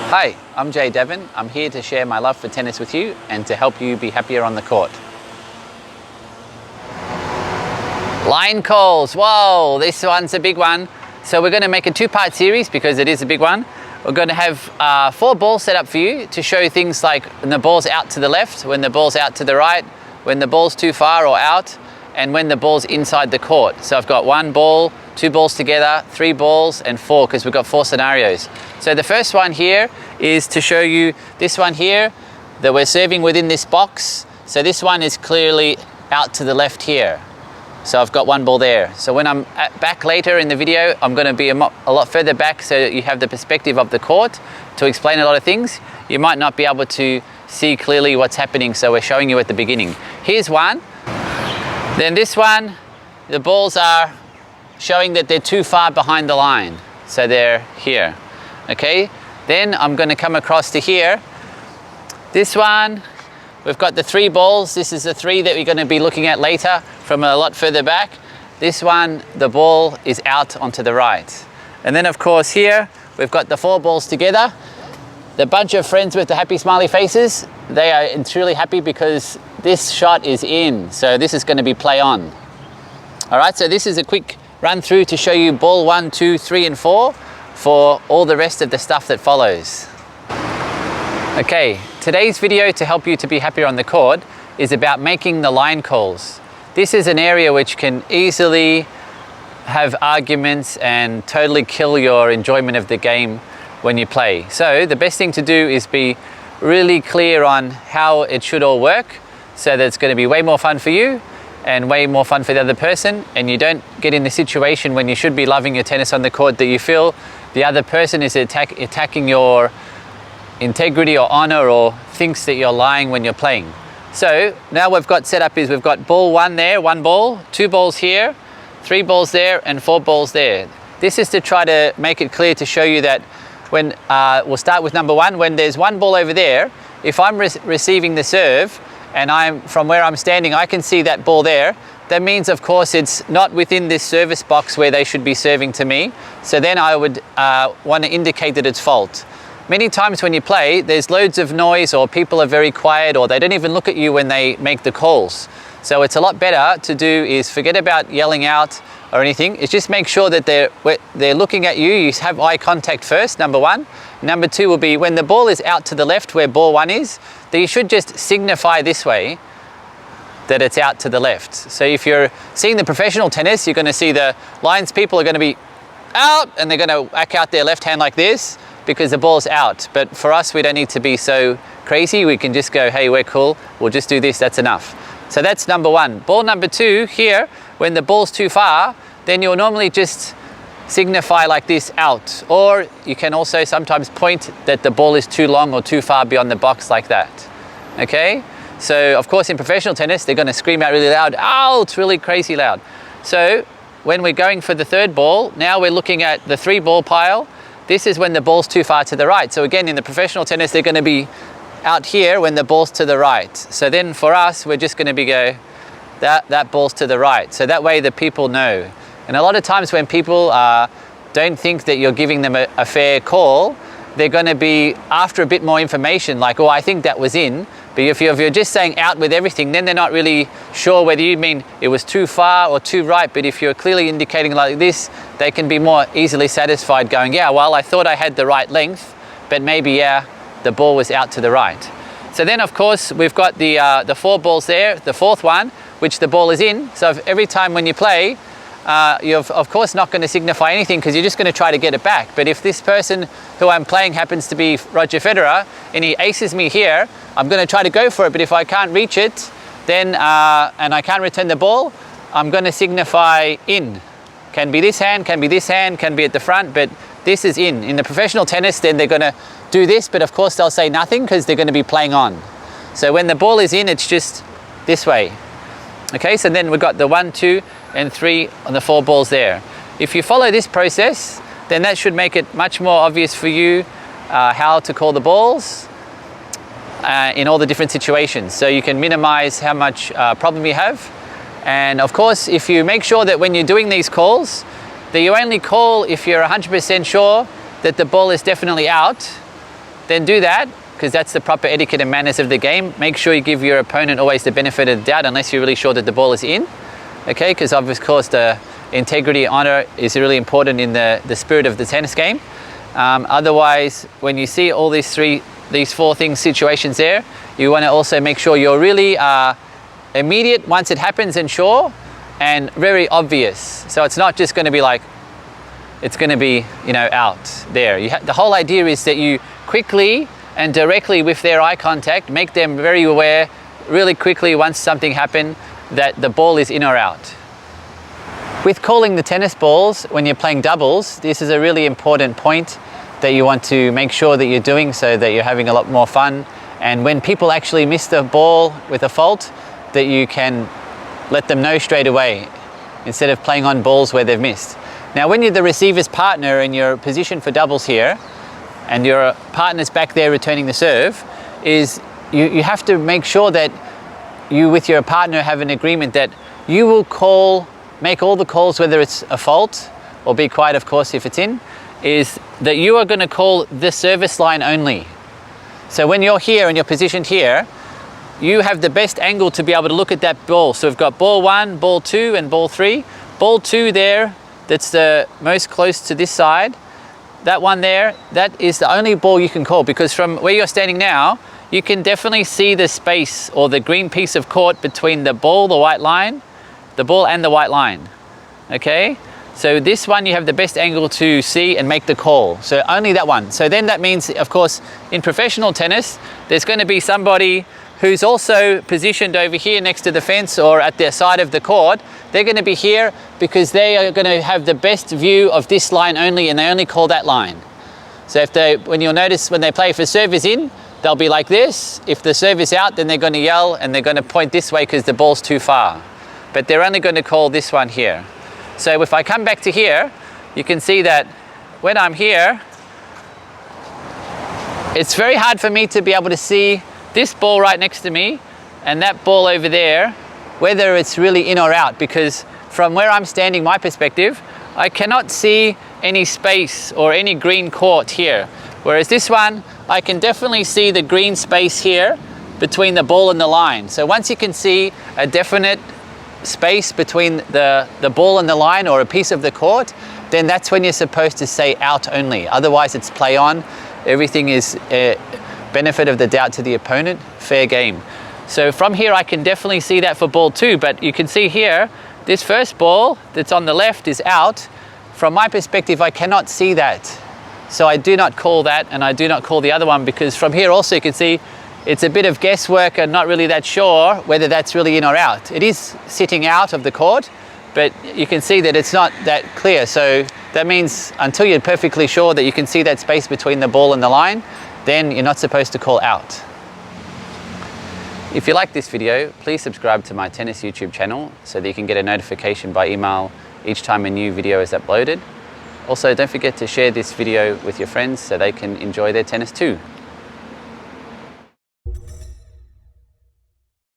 Hi, I'm Jay Davern. I'm here to share my love for tennis with you and to help you be happier on the court. Line calls, whoa, this one's a big one. So we're going to make a two-part series because it is a big one. We're going to have 4 balls set up for you to show things like when the ball's out to the left, when the ball's out to the right, when the ball's too far or out, and when the ball's inside the court. So I've got 1 ball, 2 balls together, 3 balls, and 4 because we've got 4 scenarios. So the first one here is to show you this one here that we're serving within this box. So this one is clearly out to the left here. So I've got 1 ball there. So when I'm back later in the video, I'm going to be a lot further back so that you have the perspective of the court to explain a lot of things. You might not be able to see clearly what's happening, so we're showing you at the beginning. Here's one. Then this one, the balls are showing that they're too far behind the line. So they're here, okay? Then I'm going to come across to here. This one, we've got the 3 balls. This is the 3 that we're going to be looking at later from a lot further back. This one, the ball is out onto the right. And then of course here, we've got the 4 balls together. The bunch of friends with the happy smiley faces, they are truly happy because this shot is in. So this is going to be play on. All right, so this is a quick run through to show you ball 1, 2, 3, and 4 for all the rest of the stuff that follows. Okay, today's video to help you to be happier on the court is about making the line calls. This is an area which can easily have arguments and totally kill your enjoyment of the game when you play. So the best thing to do is be really clear on how it should all work so that it's going to be way more fun for you and way more fun for the other person, and you don't get in the situation when you should be loving your tennis on the court that you feel the other person is attacking your integrity or honor or thinks that you're lying when you're playing. So now we've got set up is we've got ball 1 there, 1 ball, 2 balls here, 3 balls there, and 4 balls there. This is to try to make it clear to show you that when, we'll start with number 1, when there's 1 ball over there, if I'm receiving the serve and I'm from where I'm standing, I can see that ball there. That means, of course, it's not within this service box where they should be serving to me. So then I would want to indicate that it's fault. Many times when you play, there's loads of noise or people are very quiet or they don't even look at you when they make the calls. So it's a lot better to do is forget about yelling out or anything. It's just make sure that they're looking at you. You have eye contact first, number 1. Number 2 will be when the ball is out to the left where ball 1 is, then you should just signify this way that it's out to the left. So if you're seeing the professional tennis, you're going to see the lines people are going to be out and they're going to whack out their left hand like this because the ball's out. But for us, we don't need to be so crazy. We can just go, hey, we're cool. We'll just do this. That's enough. So that's number 1. Ball number 2 here, when the ball's too far, then you'll normally just signify like this out. Or you can also sometimes point that the ball is too long or too far beyond the box like that. Okay? So of course in professional tennis, they're going to scream out really loud, out, really crazy loud. So when we're going for the 3rd ball, now we're looking at the 3 ball pile. This is when the ball's too far to the right. So again, in the professional tennis, they're going to be out here when the ball's to the right. So then for us, we're just going to be that ball's to the right. So that way the people know. And a lot of times when people don't think that you're giving them a fair call, they're going to be after a bit more information like, oh, I think that was in. But if you're just saying out with everything, then they're not really sure whether you mean it was too far or too right. But if you're clearly indicating like this, they can be more easily satisfied going, yeah, well, I thought I had the right length, but maybe, yeah, the ball was out to the right. So then, of course, we've got the 4 balls there, the 4th one, which the ball is in. So if every time when you play, you're of course not going to signify anything because you're just going to try to get it back. But if this person who I'm playing happens to be Roger Federer and he aces me here, I'm going to try to go for it. But if I can't reach it, then and I can't return the ball, I'm going to signify in. Can be this hand, can be this hand, can be at the front, but this is in. In the professional tennis, then they're going to do this, but of course they'll say nothing because they're going to be playing on. So when the ball is in, it's just this way. Okay, so then we've got the 1, 2, and 3 on the 4 balls there. If you follow this process, then that should make it much more obvious for you how to call the balls in all the different situations. So you can minimize how much problem you have. And of course, if you make sure that when you're doing these calls, that you only call if you're 100% sure that the ball is definitely out, then do that, because that's the proper etiquette and manners of the game. Make sure you give your opponent always the benefit of the doubt unless you're really sure that the ball is in. Okay, because of course the integrity, honor is really important in the spirit of the tennis game. Otherwise, when you see all these four things, situations there, you want to also make sure you're really immediate once it happens and sure, and very obvious. So it's not just going to be like, it's going to be, you know, out there. The whole idea is that you quickly and directly with their eye contact, make them very aware really quickly once something happened that the ball is in or out. With calling the tennis balls when you're playing doubles, this is a really important point that you want to make sure that you're doing so that you're having a lot more fun. And when people actually miss the ball with a fault, that you can let them know straight away instead of playing on balls where they've missed. Now, when you're the receiver's partner and you're positioned for doubles here, and your partner's back there returning the serve, is you have to make sure that you with your partner have an agreement that you will make all the calls, whether it's a fault or be quiet, of course, if it's in, is that you are going to call the service line only. So when you're here and you're positioned here, you have the best angle to be able to look at that ball. So we've got ball 1, ball 2, and ball 3. Ball 2 there, that's the most close to this side. That one there, that is the only ball you can call, because from where you're standing now, you can definitely see the space or the green piece of court between the ball, the white line, the ball and the white line. Okay? So this one you have the best angle to see and make the call. So only that one. So then that means, of course, in professional tennis, there's going to be somebody who's also positioned over here next to the fence or at the side of the court. They're going to be here because they are going to have the best view of this line only, and they only call that line. So when you'll notice when they play, if the serve is in, they'll be like this. If the serve is out, then they're going to yell and they're going to point this way because the ball's too far. But they're only going to call this one here. So if I come back to here, you can see that when I'm here, it's very hard for me to be able to see this ball right next to me and that ball over there, whether it's really in or out, because from where I'm standing, my perspective, I cannot see any space or any green court here. Whereas this one, I can definitely see the green space here between the ball and the line. So once you can see a definite space between the ball and the line or a piece of the court, then that's when you're supposed to say out only. Otherwise it's play on. Everything is benefit of the doubt to the opponent, fair game. So from here I can definitely see that for ball 2, but you can see here, this first ball that's on the left is out. From my perspective, I cannot see that. So I do not call that, and I do not call the other one, because from here also you can see it's a bit of guesswork and not really that sure whether that's really in or out. It is sitting out of the court, but you can see that it's not that clear. So that means until you're perfectly sure that you can see that space between the ball and the line, then you're not supposed to call out. If you like this video, please subscribe to my tennis YouTube channel so that you can get a notification by email each time a new video is uploaded. Also, don't forget to share this video with your friends so they can enjoy their tennis too.